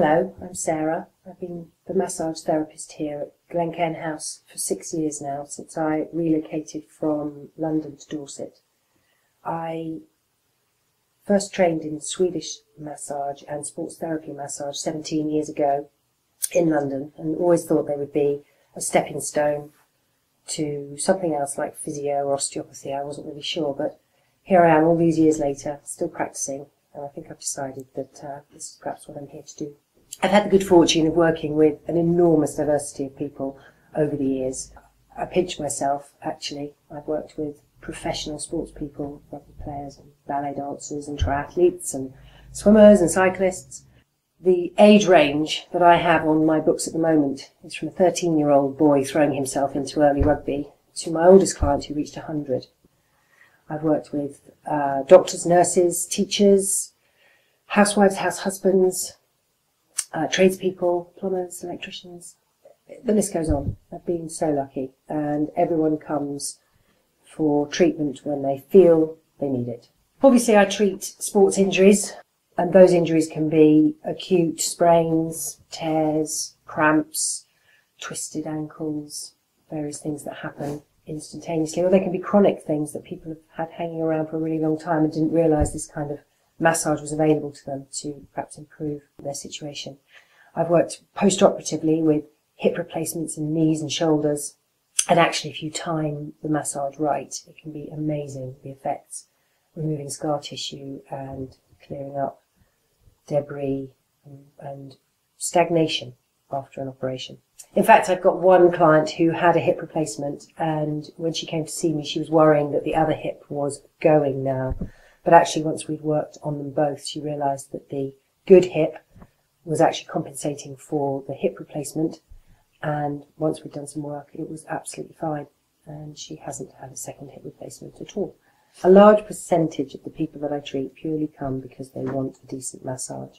Hello, I'm Sarah. I've been the massage therapist here at Glencairn House for 6 years now, since I relocated from London to Dorset. I first trained in Swedish massage and sports therapy massage 17 years ago in London, and always thought they would be a stepping stone to something else like physio or osteopathy. I wasn't really sure, but here I am all these years later, still practicing, and I think I've decided that this is perhaps what I'm here to do. I've had the good fortune of working with an enormous diversity of people over the years. I pinch myself, actually. I've worked with professional sports people, rugby players and ballet dancers and triathletes and swimmers and cyclists. The age range that I have on my books at the moment is from a 13-year-old boy throwing himself into early rugby to my oldest client who reached 100. I've worked with doctors, nurses, teachers, housewives, house husbands, tradespeople, plumbers, electricians. The list goes on. I've been so lucky, and everyone comes for treatment when they feel they need it. Obviously, I treat sports injuries, and those injuries can be acute sprains, tears, cramps, twisted ankles, various things that happen instantaneously, or they can be chronic things that people have had hanging around for a really long time and didn't realise this kind of massage was available to them to perhaps improve their situation. I've worked post-operatively with hip replacements in knees and shoulders, and actually if you time the massage right, it can be amazing, the effects, removing scar tissue and clearing up debris and stagnation after an operation. In fact, I've got one client who had a hip replacement, and when she came to see me, she was worrying that the other hip was going now. But actually, once we'd worked on them both, she realised that the good hip was actually compensating for the hip replacement. And once we'd done some work, it was absolutely fine. And she hasn't had a second hip replacement at all. A large percentage of the people that I treat purely come because they want a decent massage.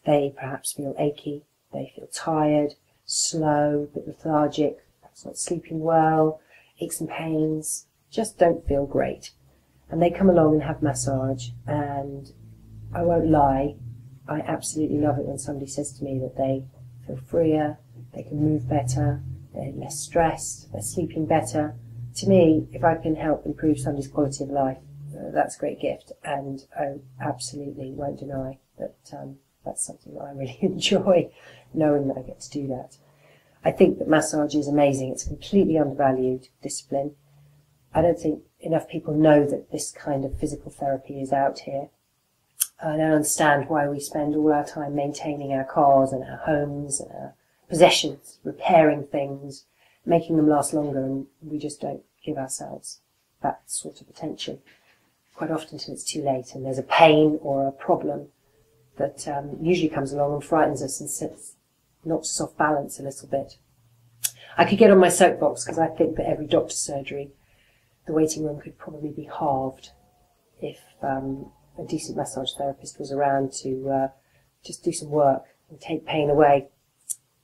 They perhaps feel achy, they feel tired, slow, a bit lethargic, perhaps not sleeping well, aches and pains, just don't feel great. And they come along and have massage, and I won't lie, I absolutely love it when somebody says to me that they feel freer, they can move better, they're less stressed, they're sleeping better. To me, if I can help improve somebody's quality of life, that's a great gift, and I absolutely won't deny that that's something that I really enjoy, knowing that I get to do that. I think that massage is amazing. It's a completely undervalued discipline. I don't think enough people know that this kind of physical therapy is out here. I don't understand why we spend all our time maintaining our cars and our homes and our possessions, repairing things, making them last longer, and we just don't give ourselves that sort of attention. Quite often until it's too late and there's a pain or a problem that usually comes along and frightens us and knocks us off balance a little bit. I could get on my soapbox because I think that every doctor's surgery, the waiting room could probably be halved if a decent massage therapist was around to just do some work and take pain away.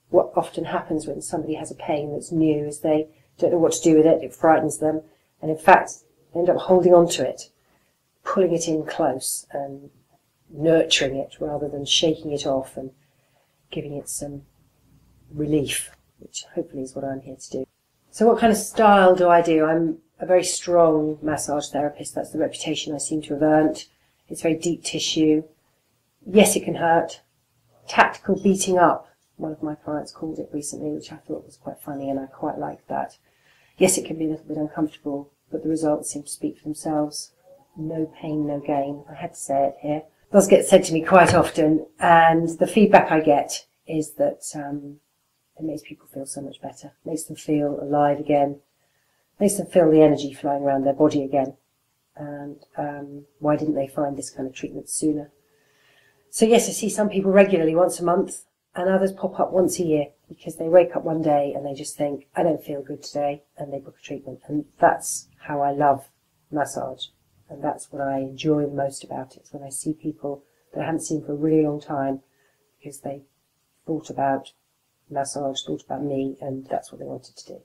What often happens when somebody has a pain that's new is they don't know what to do with it, it frightens them, and in fact they end up holding on to it, pulling it in close and nurturing it rather than shaking it off and giving it some relief, which hopefully is what I'm here to do. So what kind of style do I do? I'm a very strong massage therapist. That's the reputation I seem to have earned. It's very deep tissue. Yes, it can hurt. Tactical beating up, one of my clients called it recently, which I thought was quite funny, and I quite liked that. Yes, it can be a little bit uncomfortable, but the results seem to speak for themselves. No pain, no gain. I had to say it here. It does get said to me quite often, and the feedback I get is that it makes people feel so much better. It makes them feel alive again. It makes them feel the energy flowing around their body again. And why didn't they find this kind of treatment sooner? So yes, I see some people regularly, once a month, and others pop up once a year because they wake up one day and they just think, I don't feel good today, and they book a treatment. And that's how I love massage. And that's what I enjoy the most about it, when I see people that I haven't seen for a really long time because they thought about massage, thought about me, and that's what they wanted to do.